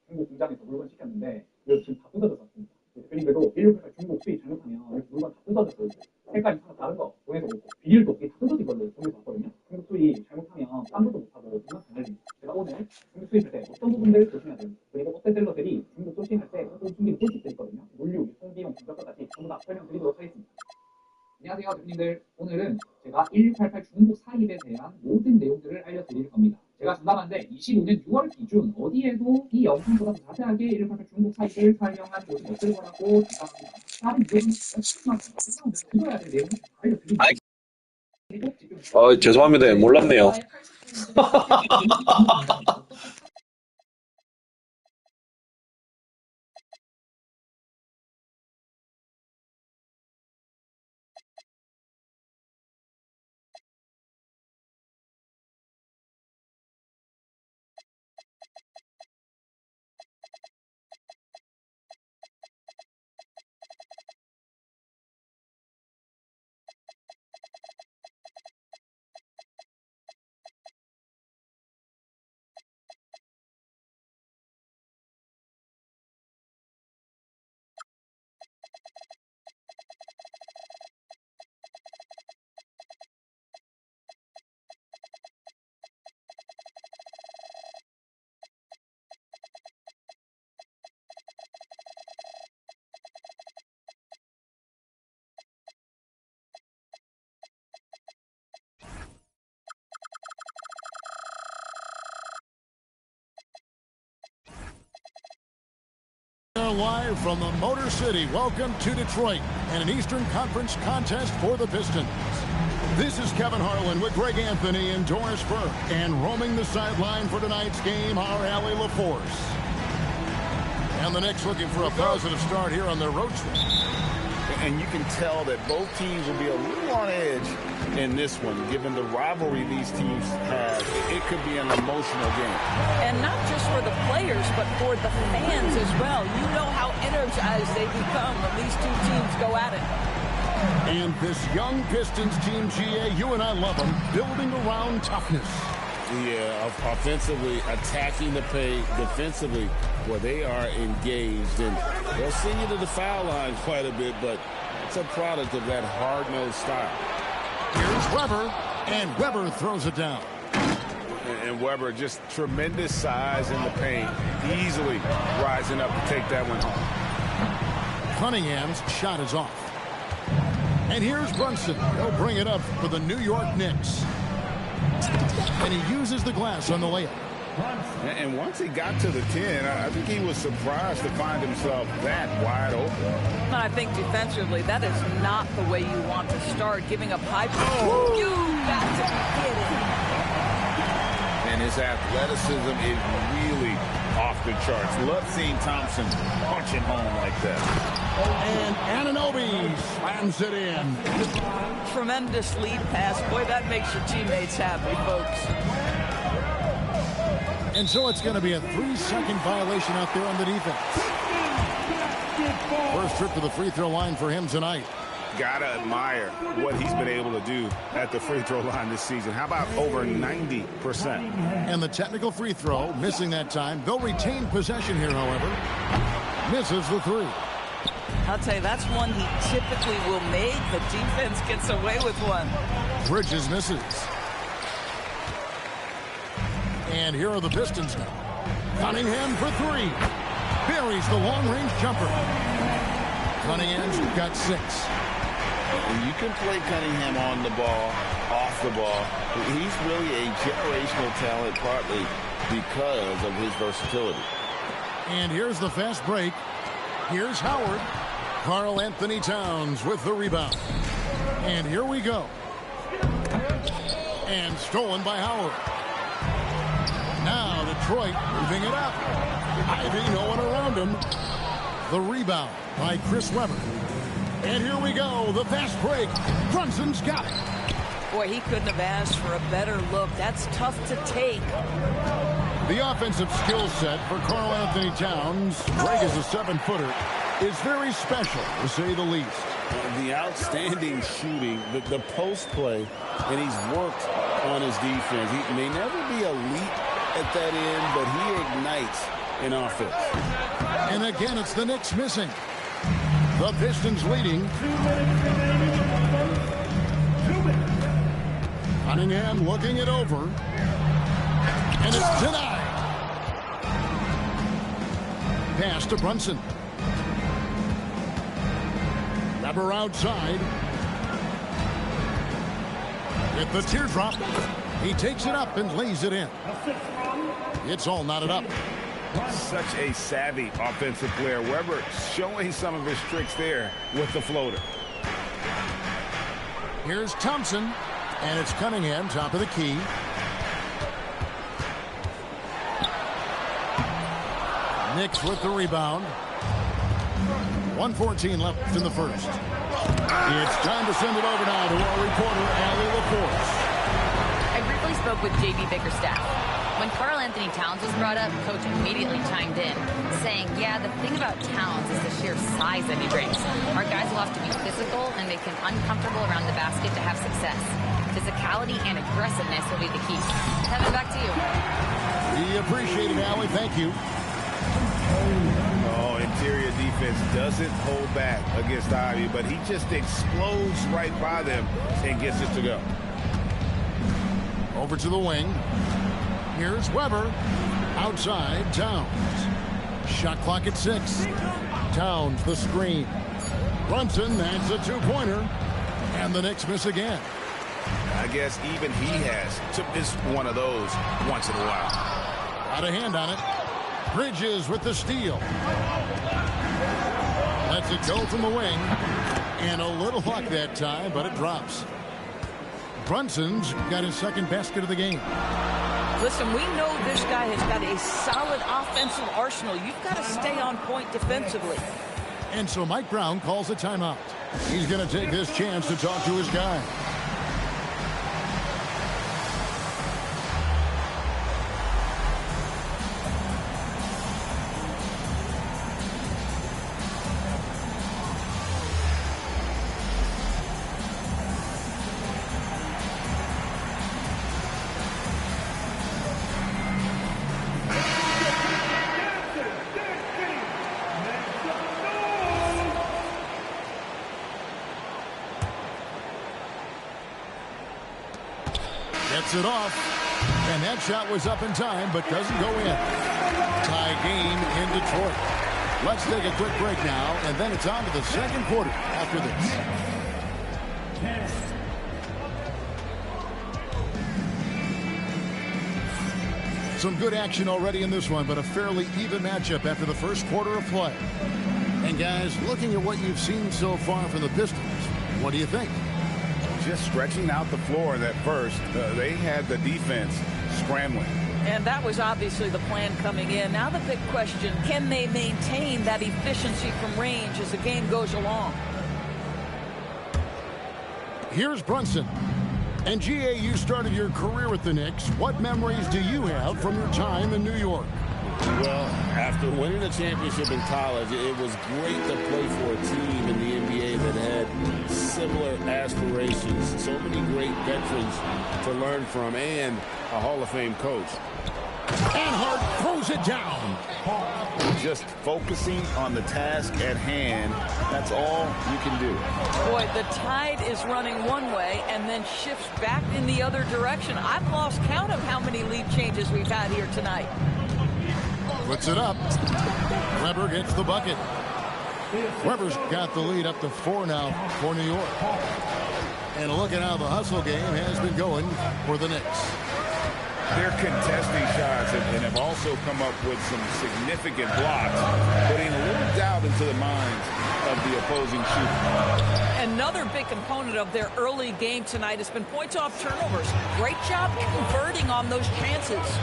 중국 공장에서 물건 시켰는데 이거 지금 다 뜯어져서 왔습니다. 대표님들도 1688 중국 수입 잘못하면 이렇게 물건 다 뜯어져서 색깔이 하나 다른 거 보내서 오고 비닐도 이게 다 뜯어진 걸로 보내서 왔거든요. 중국 수입 잘못하면 딴것도 못하고 정말 달립니다. 제가 오늘 중국 수입할 때 어떤 부분들을 조심해야 되는지 그리고 어떤 셀러들이 중국 소싱할 때 어떤 숨기는 꿀팁들이 있거든요. 물류, 유통비용, 분석까지 전부 다 설명드리도록 하겠습니다. 안녕하세요 대표님들. 오늘은 제가 1688 중국 사입에 대한 모든 내용들을 알려드릴 겁니다. 제가 전담한데 25년 6월 기준 어디에도 이 영상보다 더 자세하게 1688 중국 사입을 설명한 곳이 없을 거라고 전담합니다. 다른 이유는 들어야 될 내용을 알려드립니다. 죄송합니다. 몰랐네요. Live from the Motor City. Welcome to Detroit and an Eastern Conference contest for the Pistons. This is Kevin Harlan with Greg Anthony and Doris Burke. And roaming the sideline for tonight's game are Allie LaForce. And the Knicks looking for a positive start here on their road trip. And you can tell that both teams will be a little on edge in this one, given the rivalry these teams have. It could be an emotional game. And not just for the players, but for the fans as well. You know how energized they become when these two teams go at it. And this young Pistons team, GA, you and I love them, building around toughness. Yeah, offensively, attacking the paint, defensively, where they are engaged. And they'll send you to the foul line quite a bit, but it's a product of that hard-nosed style. Here's Weber, and Weber throws it down. And Weber, just tremendous size in the paint, easily rising up to take that one home. Cunningham's shot is off. And here's Brunson. He'll bring it up for the New York Knicks. And he uses the glass on the layup. And once he got to the 10, I think he was surprised to find himself that wide open. And I think defensively, that is not the way you want to start, giving up high power. You got to be kidding. And his athleticism is really off the charts. Love seeing Thompson punching home like that. And Anunoby slams it in. Tremendous lead pass. Boy, that makes your teammates happy, folks. And so it's going to be a 3-second violation out there on the defense. First trip to the free throw line for him tonight. Gotta admire what he's been able to do at the free throw line this season. How about over 90%? And the technical free throw, missing that time. They'll retain possession here, however. Misses the three. I'll tell you, that's one he typically will make. The defense gets away with one. Bridges misses. And here are the Pistons now. Cunningham for three. Buries the long-range jumper. Cunningham's got 6. And you can play Cunningham on the ball, off the ball. He's really a generational talent, partly because of his versatility. And here's the fast break. Here's Howard. Karl Anthony Towns with the rebound. And here we go. And stolen by Howard. Now Detroit moving it up. Ivy, no one around him. The rebound by Chris Webber. And here we go, the fast break. Brunson's got it. Boy, he couldn't have asked for a better look. That's tough to take. The offensive skill set for Karl Anthony Towns, Greg is a 7-footer, is very special, to say the least. The outstanding shooting, the post play, and he's worked on his defense. He may never be elite at that end, but he ignites in offense. And again, it's the Knicks missing. The Pistons leading. Cunningham looking it over. And it's denied. Pass to Brunson. Weber outside. With the teardrop, he takes it up and lays it in. It's all knotted up. Such a savvy offensive player. Weber showing some of his tricks there with the floater. Here's Thompson, and it's Cunningham, top of the key. Knicks with the rebound. 1:14 left in the first. It's time to send it over now to our reporter, Allie LaForce. I briefly spoke with J.B. Bickerstaff. When Karl Anthony Towns was brought up, Coach immediately chimed in, saying, yeah, the thing about Towns is the sheer size that he brings. Our guys will have to be physical and make him uncomfortable around the basket to have success. Physicality and aggressiveness will be the key. Kevin, back to you. We appreciate it, Allie. Thank you. Oh, interior defense doesn't hold back against Ivy, but he just explodes right by them and gets it to go. Over to the wing. Here's Weber. Outside, Towns. Shot clock at 6. Towns, the screen. Brunson, that's a two-pointer. And the Knicks miss again. I guess even he has to miss one of those once in a while. Got a hand on it. Bridges with the steal. Lets it go from the wing. And a little luck that time, but it drops. Brunson's got his second basket of the game. Listen, we know this guy has got a solid offensive arsenal. You've got to stay on point defensively. And so Mike Brown calls a timeout. He's going to take this chance to talk to his guy. Gets it off, and that shot was up in time, but doesn't go in. Tie game in Detroit. Let's take a quick break now, and then it's on to the second quarter after this. Some good action already in this one, but a fairly even matchup after the first quarter of play. And guys, looking at what you've seen so far from the Pistons, what do you think? Just stretching out the floor in that first. They had the defense scrambling. And that was obviously the plan coming in. Now the big question, can they maintain that efficiency from range as the game goes along? Here's Brunson. And GA, you started your career with the Knicks. What memories do you have from your time in New York? Well, after winning a championship in college, it was great to play for a team in the NBA that had similar aspirations, so many great veterans to learn from, and a Hall of Fame coach. And Hart throws it down. Just focusing on the task at hand, that's all you can do. Boy, the tide is running one way and then shifts back in the other direction. I've lost count of how many lead changes we've had here tonight. Puts it up. Weber gets the bucket. Weber's got the lead up to 4 now for New York. And look at how the hustle game has been going for the Knicks. They're contesting shots and have also come up with some significant blocks, putting a little doubt into the minds of the opposing shooter. Another big component of their early game tonight has been points off turnovers. Great job converting on those chances.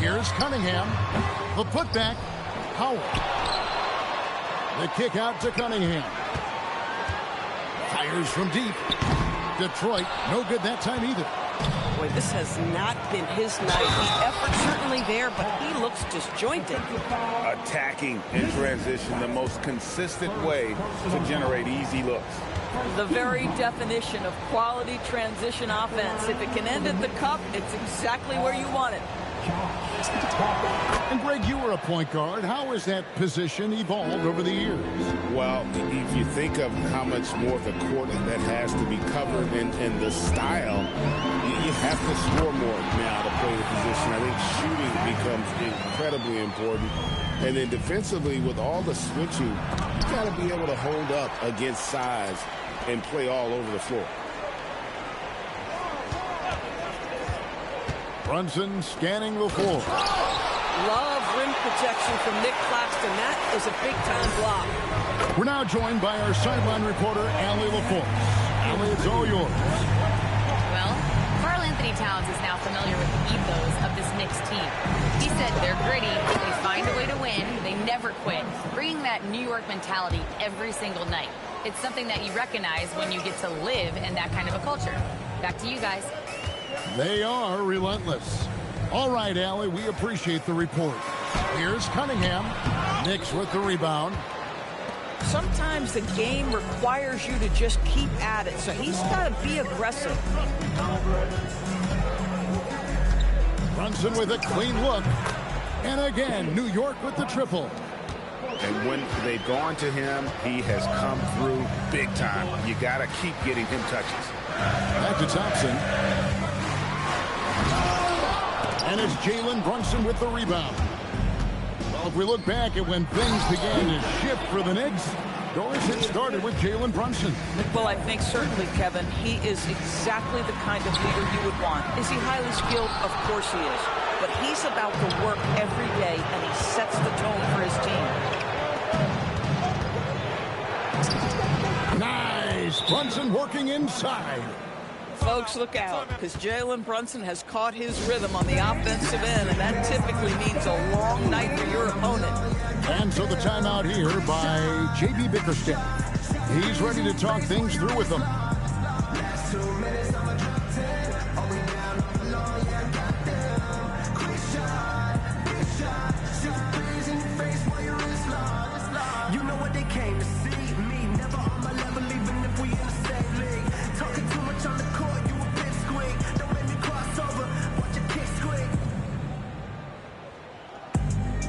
Here's Cunningham. The putback. Howard. The kick out to Cunningham. Fires from deep. Detroit, no good that time either. Boy, this has not been his night. The effort's certainly there, but he looks disjointed. Attacking in transition, the most consistent way to generate easy looks. The very definition of quality transition offense. If it can end at the cup, it's exactly where you want it. And Greg, you were a point guard. How has that position evolved over the years? Well, if you think of how much more of the court that has to be covered and the style, you have to score more now to play the position. I think shooting becomes incredibly important. And then defensively, with all the switching, you got to be able to hold up against size and play all over the floor. Brunson scanning the floor. Love rim protection from Nick Claxton. That is a big-time block. We're now joined by our sideline reporter, Allie LaForce. Allie, it's all yours. Well, Karl Anthony Towns is now familiar with the ethos of this Knicks team. He said they're gritty, they find a way to win, they never quit, bringing that New York mentality every single night. It's something that you recognize when you get to live in that kind of a culture. Back to you guys. They are relentless. All right, Allie, we appreciate the report. Here's Cunningham. Knicks with the rebound. Sometimes the game requires you to just keep at it, so he's got to be aggressive. Brunson with a clean look. And again, New York with the triple. And when they've gone to him, he has come through big time. You got to keep getting him touches. Back to Thompson. And it's Jalen Brunson with the rebound. Well, if we look back at when things began to shift for the Knicks, Doris, it started with Jalen Brunson. Well, I think certainly, Kevin, he is exactly the kind of leader you would want. Is he highly skilled? Of course he is. But he's about the work every day, and he sets the tone for his team. Nice. Brunson working inside. Folks, look out, because Jalen Brunson has caught his rhythm on the offensive end, and that typically means a long night for your opponent. And so the timeout here by J.B. Bickerstaff. He's ready to talk things through with them. You know what they came to see. Me, never on my level, even if we in the same league. Talking too much on the court, you a bit squeak. Don't make me cross over, watch your kick squeak.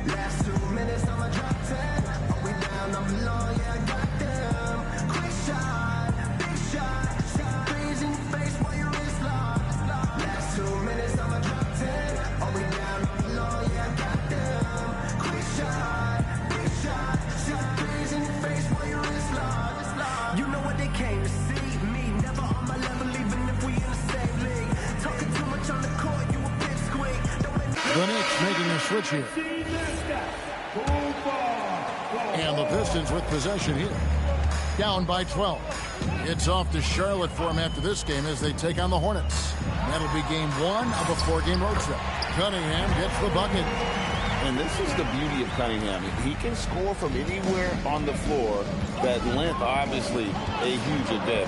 Last 2 minutes, I'ma drop 10. Are we down, I'm below, yeah, I got them. Quick shot, big shot. Shot threes in your face while your wrist locked. Last 2 minutes, I'ma drop 10. Are we down, I'm below, yeah, I got them. Quick shot, big shot. Shot threes in your face while your wrist locked. You know what they came to see. Me, never on my level, even if we in the same league. Talking too much on the court, you a bit squeak. Don't make me The Knicks making a switch here. And the Pistons with possession here. Down by 12. It's off to Charlotte for them after this game as they take on the Hornets. That'll be game 1 of a 4-game road trip. Cunningham gets the bucket. And this is the beauty of Cunningham. He can score from anywhere on the floor. That length, obviously, a huge advantage.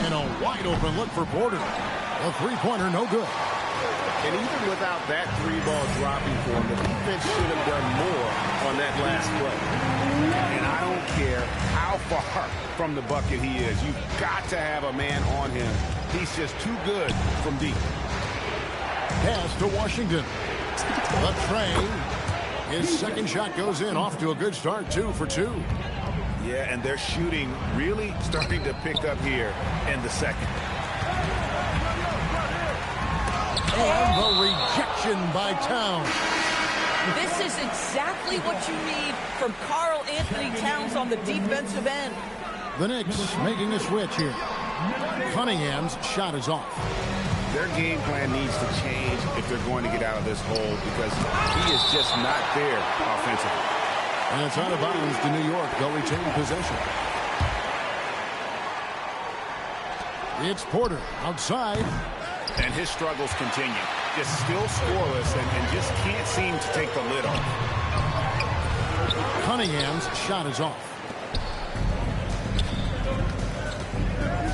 And a wide open look for Porter. A three-pointer, no good. And even without that three-ball dropping for him, the defense should have done more on that last play. And I don't care how far from the bucket he is. You've got to have a man on him. He's just too good from deep. Pass to Washington. The tray. His second shot goes in. Off to a good start, 2 for 2. Yeah, and their shooting really starting to pick up here in the second. And the rejection by Towns. This is exactly what you need from Karl Anthony Towns on the defensive end. The Knicks making a switch here. Cunningham's shot is off. Their game plan needs to change if they're going to get out of this hole because he is just not there offensively. And it's out of bounds to New York. They'll retain possession. It's Porter outside. And his struggles continue. Just still scoreless and just can't seem to take the lid off. Cunningham's shot is off.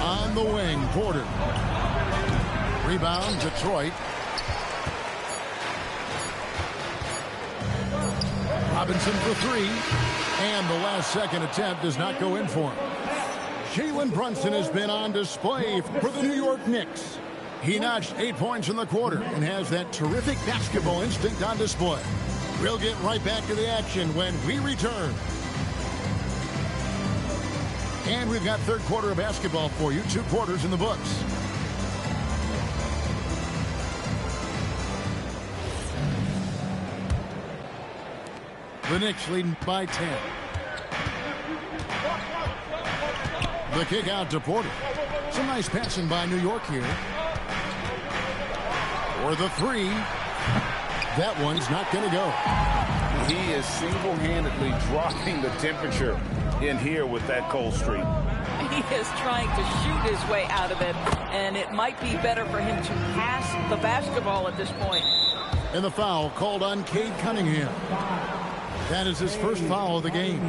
On the wing, Porter. Rebound, Detroit. Robinson for three. And the last second attempt does not go in for him. Jalen Brunson has been on display for the New York Knicks. He notched 8 points in the quarter and has that terrific basketball instinct on display. We'll get right back to the action when we return. And we've got third quarter of basketball for you. 2 quarters in the books. The Knicks leading by 10. The kick out to Porter. Some nice passing by New York here. For the three. That one's not going to go. He is single-handedly dropping the temperature in here with that cold streak. He is trying to shoot his way out of it, and it might be better for him to pass the basketball at this point. And the foul called on Cade Cunningham. That is his first foul of the game.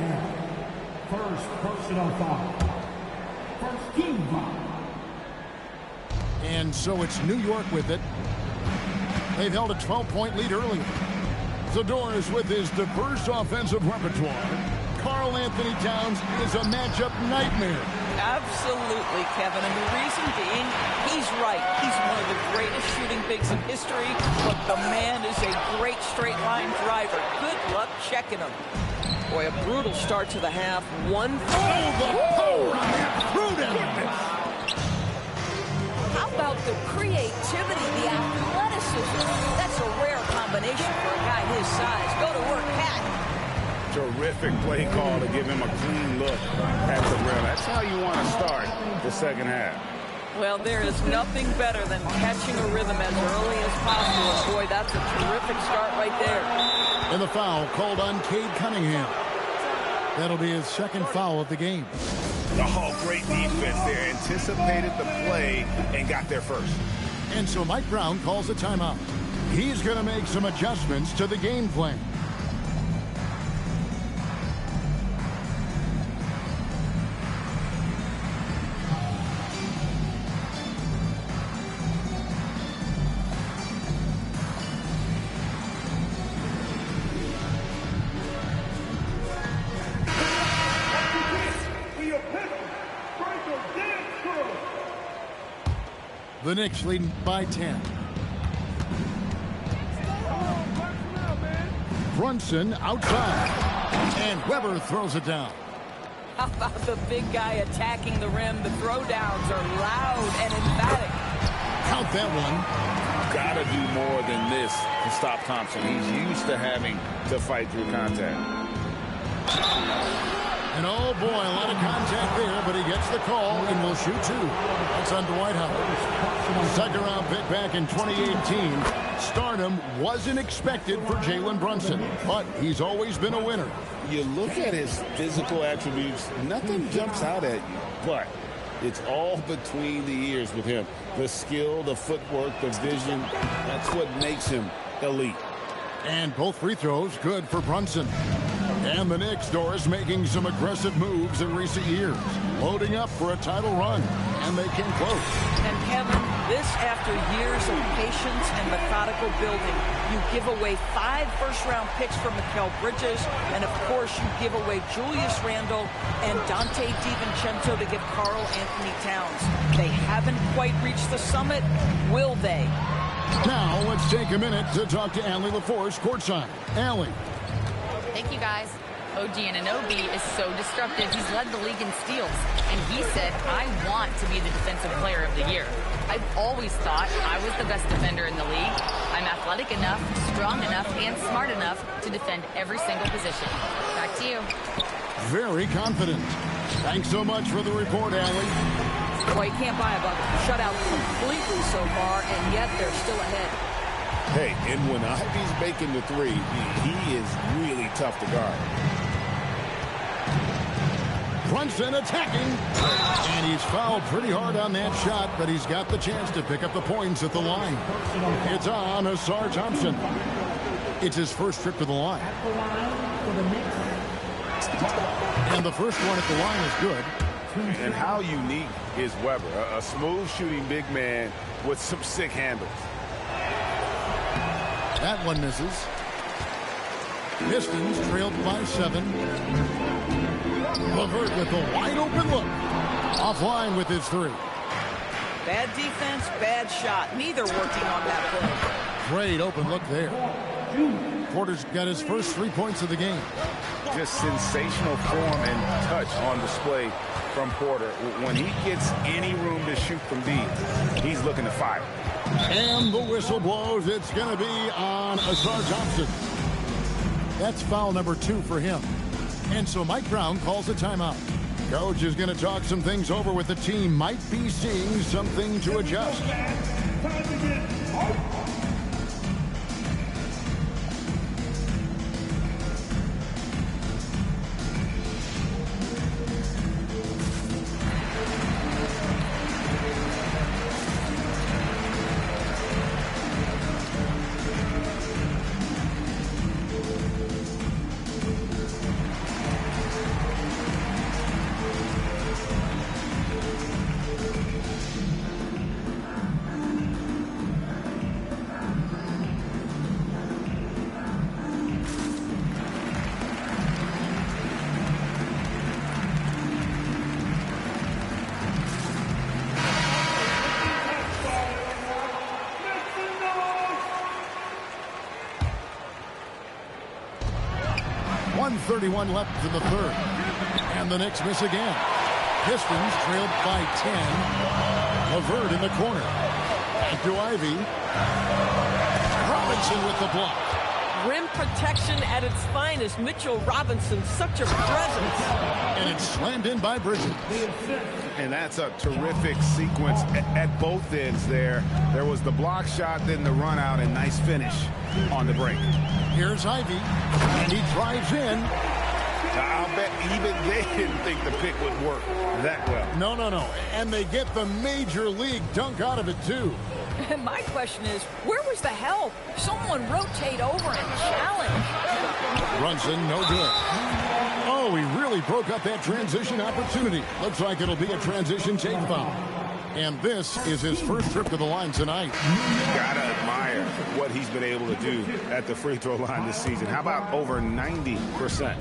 First personal foul. First team foul. And so it's New York with it. They've held a 12-point lead earlier. Zador's with his diverse offensive repertoire. Karl Anthony Towns is a matchup nightmare. Absolutely, Kevin. And the reason being, he's right. He's one of the greatest shooting bigs in history, but the man is a great straight-line driver. Good luck checking him. Boy, a brutal start to the half. One. Oh, the power through them. How about the creativity, the athleticism? That's a rare combination for a guy his size. Go to work, Pat. Terrific play call to give him a clean look at the rim. That's how you want to start the second half. Well, there is nothing better than catching a rhythm as early as possible. And boy, that's a terrific start right there. And the foul called on Cade Cunningham. That'll be his second foul of the game. Oh, great defense there. Anticipated the play and got there first. And so Mike Brown calls a timeout. He's going to make some adjustments to the game plan. The Knicks leading by 10. Brunson outside. And Weber throws it down. How about the big guy attacking the rim? The throwdowns are loud and emphatic. Count that one. Gotta do more than this to stop Thompson. He's used to having to fight through contact. And oh boy, a lot of contact there, but he gets the call and will shoot two. That's on Dwight Howard. Second round pick back in 2018. Stardom wasn't expected for Jalen Brunson, but he's always been a winner. You look at his physical attributes, nothing jumps out at you, but it's all between the ears with him. The skill, the footwork, the vision, that's what makes him elite. And both free throws good for Brunson. And the Knicks, Doris, making some aggressive moves in recent years, loading up for a title run, and they came close. And Kevin, this after years of patience and methodical building. You give away 5 first-round picks for Mikal Bridges, and of course you give away Julius Randle and Dante DiVincenzo to get Karl Anthony Towns. They haven't quite reached the summit, will they? Now let's take a minute to talk to Allie LaForce courtside. Allie. Thank you, guys. OG Anunoby is so disruptive. He's led the league in steals. And he said, I want to be the defensive player of the year. I've always thought I was the best defender in the league. I'm athletic enough, strong enough, and smart enough to defend every single position. Back to you. Very confident. Thanks so much for the report, Allie. Boy, you can't buy a bucket. Shut out completely so far, and yet they're still ahead. Hey, and when Ivy's making the three, he is really tough to guard. Brunson attacking, and he's fouled pretty hard on that shot, but he's got the chance to pick up the points at the line. It's on Asar Thompson. It's his first trip to the line. And the first one at the line is good. And how unique is Weber? A smooth shooting big man with some sick handles. That one misses. Pistons trailed by 7. LeVert with a wide open look. Offline with his 3. Bad defense, bad shot. Neither working on that play. Great open look there. Porter's got his first 3 points of the game. Just sensational form and touch on display from Porter. When he gets any room to shoot from deep, he's looking to fire. And the whistle blows. It's going to be on Ausar Thompson. That's foul number 2 for him. And so Mike Brown calls a timeout. Coach is going to talk some things over with the team. Might be seeing something to adjust. .31 left in the third. And the Knicks miss again. Pistons trailed by 10. LeVert in the corner. Back to Ivy. Robinson with the block. Rim protection at its finest. Mitchell Robinson, such a presence. And it's slammed in by Bridges. And that's a terrific sequence at both ends there. There was the block shot, then the run out, and nice finish on the break. Here's Ivy, and he drives in. I'll bet even they didn't think the pick would work that well. No. And they get the major league dunk out of it, too. And my question is, where was the help? Someone rotate over and challenge. Brunson, no good. Oh, he really broke up that transition opportunity. Looks like it'll be a transition take foul. And this is his first trip to the line tonight. Gotta admire what he's been able to do at the free throw line this season. How about over 90%?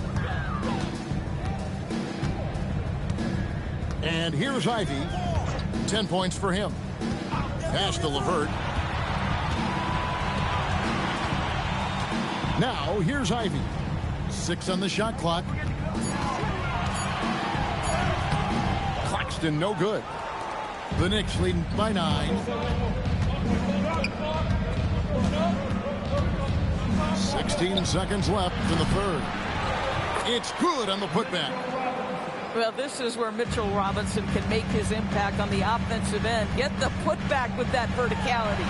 And here's Ivy. 10 points for him. Pass to LeVert. Now, here's Ivy. 6 on the shot clock. Claxton, no good. The Knicks leading by 9. 16 seconds left in the third. It's good on the putback. Well, this is where Mitchell Robinson can make his impact on the offensive end. Get the putback with that verticality.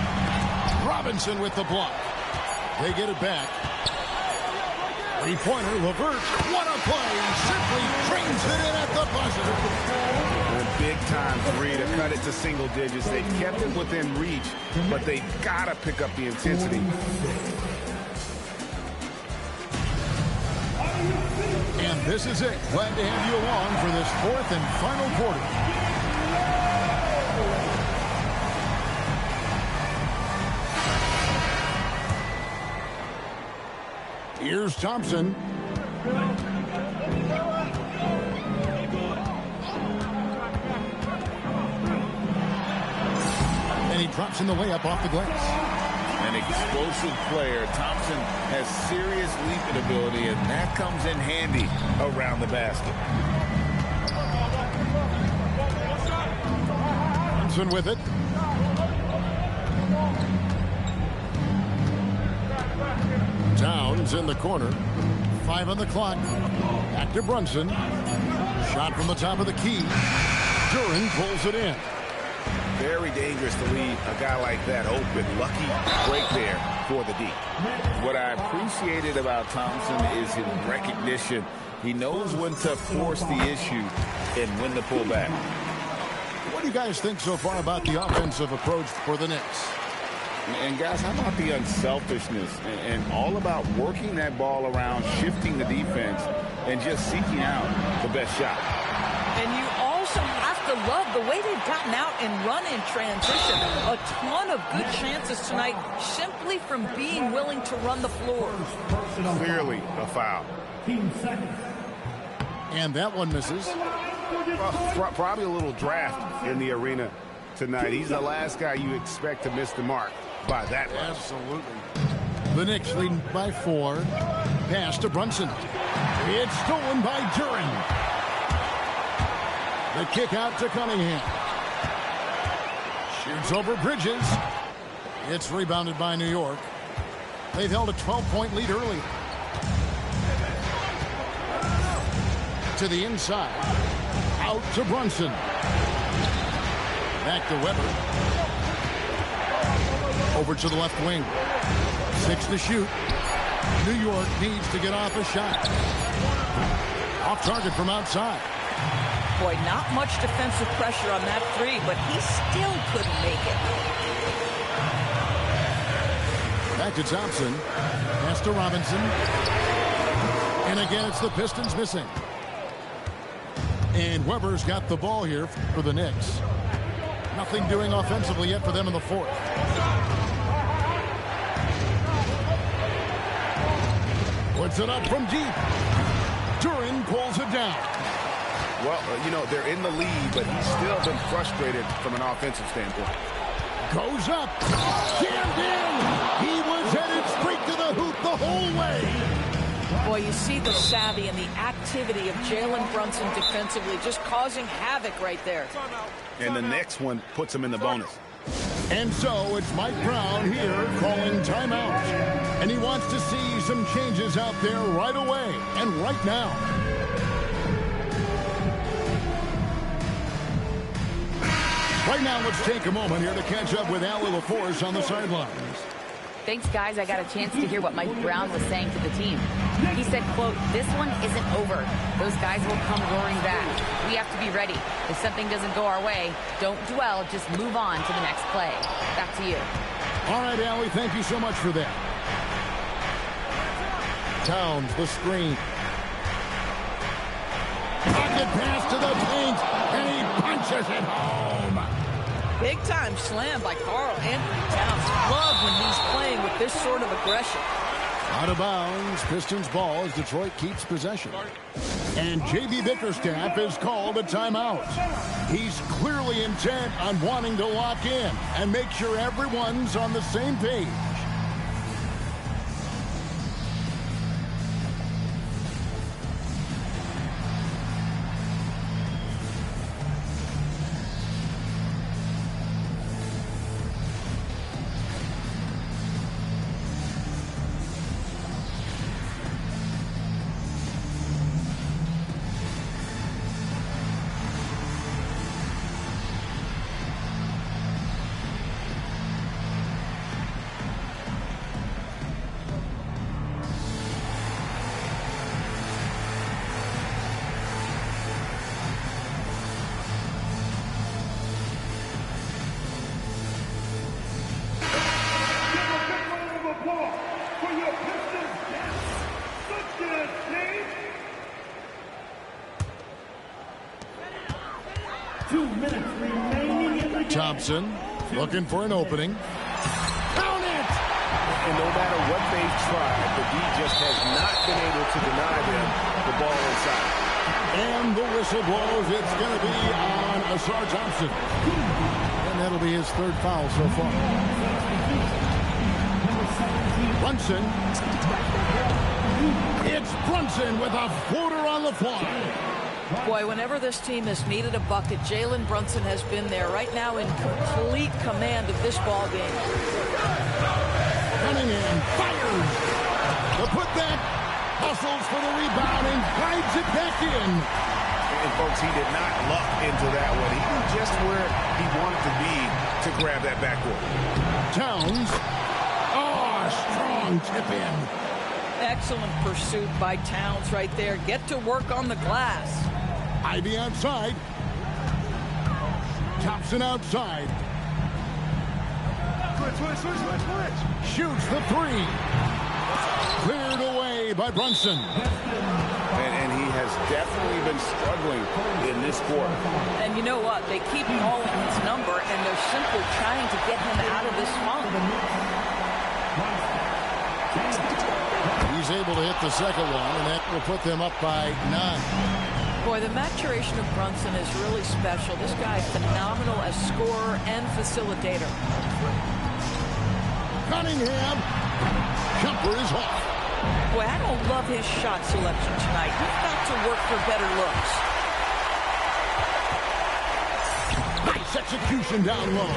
Robinson with the block. They get it back. Three-pointer, LeVert. What a play. Simply trains it in at the buzzer. A big-time three to cut it to single digits. They kept it within reach, but they got to pick up the intensity. And this is it. Glad to have you along for this fourth and final quarter. Here's Thompson. And he drops in the layup off the glass. An explosive player. Thompson has serious leaping ability, and that comes in handy around the basket. Thompson with it. Towns in the corner. 5 on the clock. Back to Brunson. Shot from the top of the key. Duren pulls it in. Very dangerous to leave a guy like that open. Lucky break there for the D. What I appreciated about Thompson is his recognition. He knows when to force the issue and when to pull back. What do you guys think so far about the offensive approach for the Knicks? And guys, how about the unselfishness and all about working that ball around, shifting the defense, and just seeking out the best shot? And you also also have to love the way they've gotten out and run in transition. A ton of good chances tonight simply from being willing to run the floor. Clearly a foul. And that one misses. Probably a little draft in the arena tonight. He's the last guy you expect to miss the mark by that much. Absolutely. The Knicks leading by 4. Pass to Brunson. It's stolen by Duren. The kick out to Cunningham. Shoots over Bridges. It's rebounded by New York. They've held a 12-point lead early. To the inside. Out to Brunson. Back to Weber. Over to the left wing. 6 to shoot. New York needs to get off a shot. Off target from outside. Boy, not much defensive pressure on that three, but he still couldn't make it. Back to Thompson. Pass to Robinson. And again, it's the Pistons missing. And Weber's got the ball here for the Knicks. Nothing doing offensively yet for them in the fourth. Puts it up from deep. Duren pulls it down. Well, they're in the lead, but he's still been frustrated from an offensive standpoint. Goes up. Jammed in. He was headed straight to the hoop the whole way. Boy, you see the savvy and the activity of Jalen Brunson defensively, just causing havoc right there. And the next one puts him in the bonus. And so it's Mike Brown here calling timeout. And he wants to see some changes out there right away and right now. Right now, let's take a moment here to catch up with Allie LaForce on the sidelines. Thanks, guys. I got a chance to hear what Mike Brown was saying to the team. He said, quote, "This one isn't over. Those guys will come roaring back. We have to be ready. If something doesn't go our way, don't dwell. Just move on to the next play." Back to you. All right, Allie, thank you so much for that. Towns, the screen. Pocket pass to the paint, and he punches it home. Big time slam by Karl Anthony Towns. Love when he's playing with this sort of aggression. Out of bounds, Pistons ball as Detroit keeps possession. And J.B. Bickerstaff is called a timeout. He's clearly intent on wanting to lock in and make sure everyone's on the same page. Thompson looking for an opening. Count it! And no matter what they've tried, the D just has not been able to deny them the ball inside. And the whistle blows. It's going to be on Ausar Thompson. And that'll be his third foul so far. Brunson. It's Brunson with a floater on the fly. Boy, whenever this team has needed a bucket, Jalen Brunson has been there right now in complete command of this ball game. Cunningham fires. The putback, hustles for the rebound and guides it back in. And folks, he did not luck into that one. He was just where he wanted to be to grab that backboard. Towns. Oh, strong tip in. Excellent pursuit by Towns right there. Get to work on the glass. Ivy outside. Thompson outside. Switch. Shoots the three. Cleared away by Brunson. And he has has definitely been struggling in this quarter. And you know what? They keep calling his number, and they're simply trying to get him out of this funk. He's able to hit the second one, and that will put them up by 9. Boy, the maturation of Brunson is really special. This guy is phenomenal as scorer and facilitator. Cunningham. Jumper is off. Boy, I don't love his shot selection tonight. He's got to work for better looks. Nice execution down low.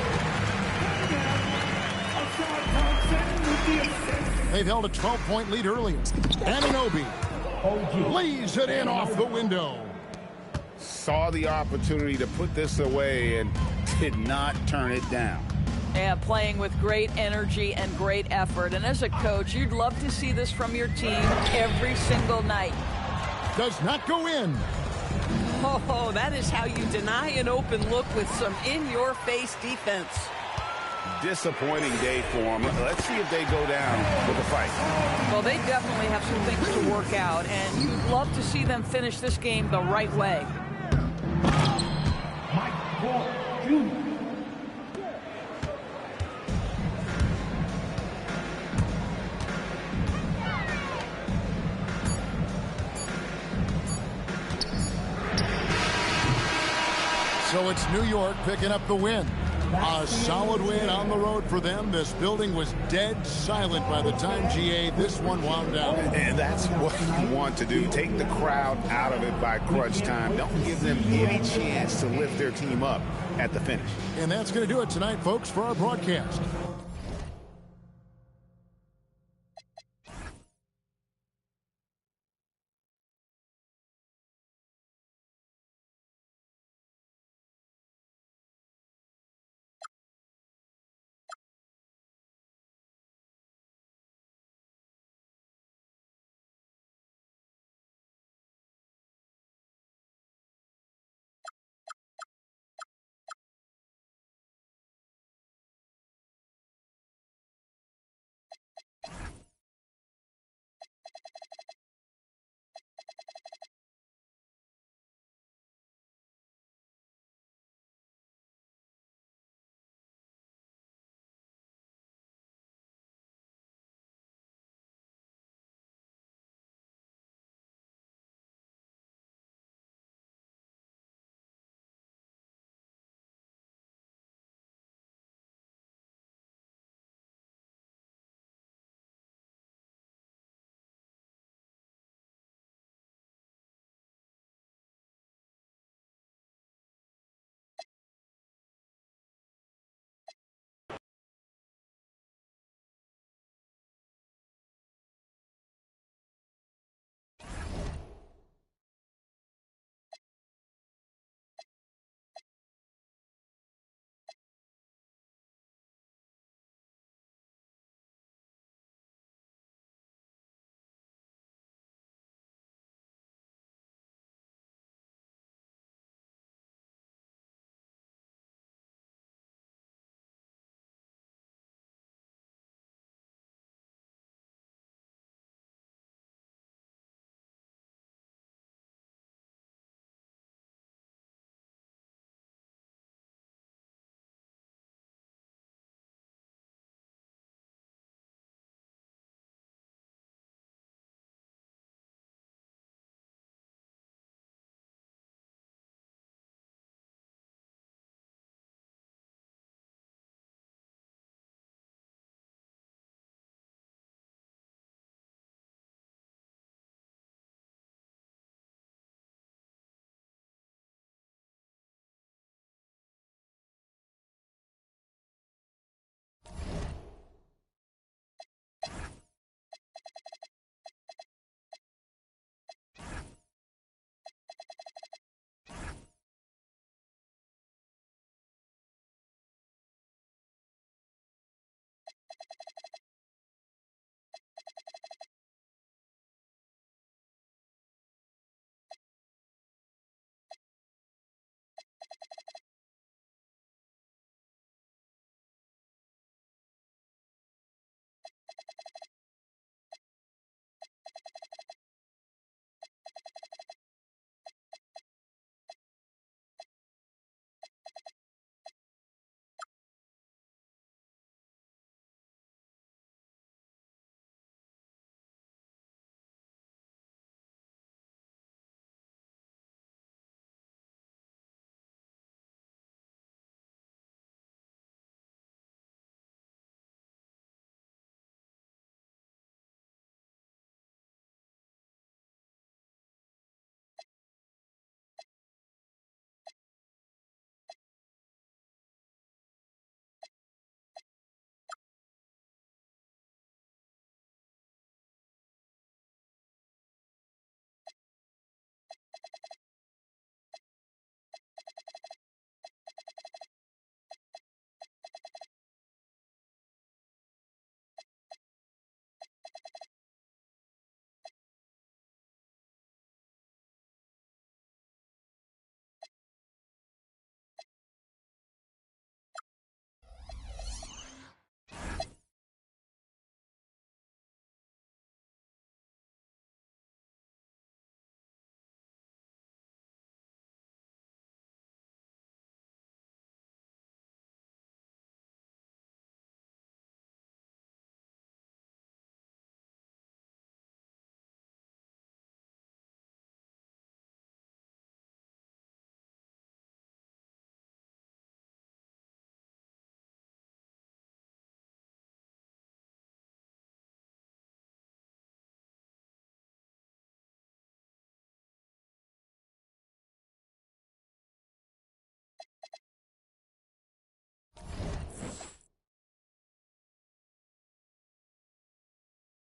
They've held a 12-point lead earlier. Anunoby lays it in off the window. Saw the opportunity to put this away and did not turn it down. Yeah, playing with great energy and great effort. And as a coach, you'd love to see this from your team every single night. Does not go in. Oh, that is how you deny an open look with some in-your-face defense. Disappointing day for them. Let's see if they go down with a fight. Well, they definitely have some things to work out, and you'd love to see them finish this game the right way. Mike Porter Jr. So it's New York picking up the win. A solid win on the road for them. This building was dead silent by the time, GA, this one wound down. And that's what you want to do. Take the crowd out of it by crunch time. Don't give them any chance to lift their team up at the finish. And that's going to do it tonight, folks, for our broadcast.